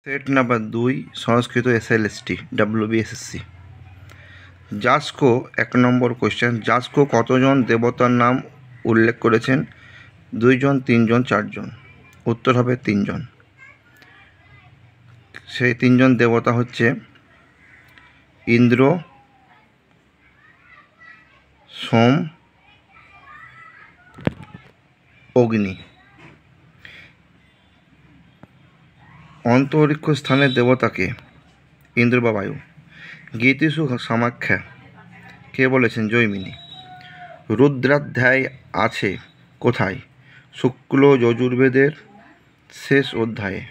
Set number 2 সংস্কৃত SLST WBSSC। জাস্কো 1 নম্বর question, জাস্কো কতজন দেবতার নাম উল্লেখ করেছেন? 2 জন, 3 জন, 4 জন। উত্তর হবে 3 জন। সেই 3 জন দেবতা হচ্ছে ইন্দ্র, সোম, অগ্নি। অন্তরিক্ষ স্থানের দেবতাকে ইন্দ্র বা বায়ু। গীতিসু সমাখ্যা কে বলেছেন? জৈমিনী। রুদ্রাধ্যায় আছে কোথায়? শুক্ল যজুর্বেদের শেষ অধ্যায়ে।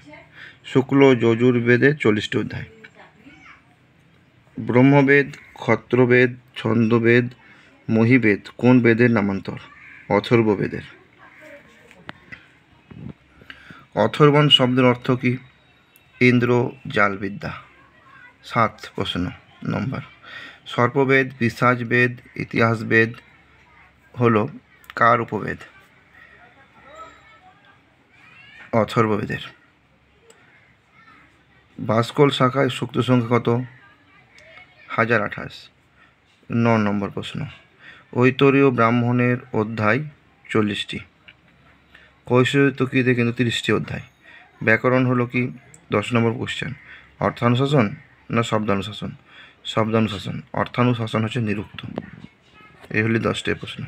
শুক্ল যজুর্বেদের 40টি অধ্যায়। ব্রহ্মবেদ, ক্ষত্রবেদ, ছন্দবেদ, মহিবেদ কোন বেদের নামান্তর? অথর্ববেদের। অথর্বণ শব্দের অর্থ কি? ইন্দ্র জালবিদ্যা। 7 প্রশ্ন নম্বর। সর্পবেদ, পিশাচবেদ, ইতিহাসবেদ হলো কার উপবেদ? অথর্ববেদের। ভাস্কর শাখায় সূক্ত সংখ্যা কত? 1028। 9 নম্বর প্রশ্ন। ঐতরীয় ব্রাহ্মণের অধ্যায় 40টি। কৈশোরীতে কিন্তু 30টি অধ্যায়। ব্যাকরণ হলো কি? 10 নম্বর কোশ্চেন। অর্থানুশাসন না শব্দানুশাসন? শব্দানুশাসন। অর্থানুশাসন হচ্ছে নিরুক্ত। এই হলো 10টি প্রশ্ন।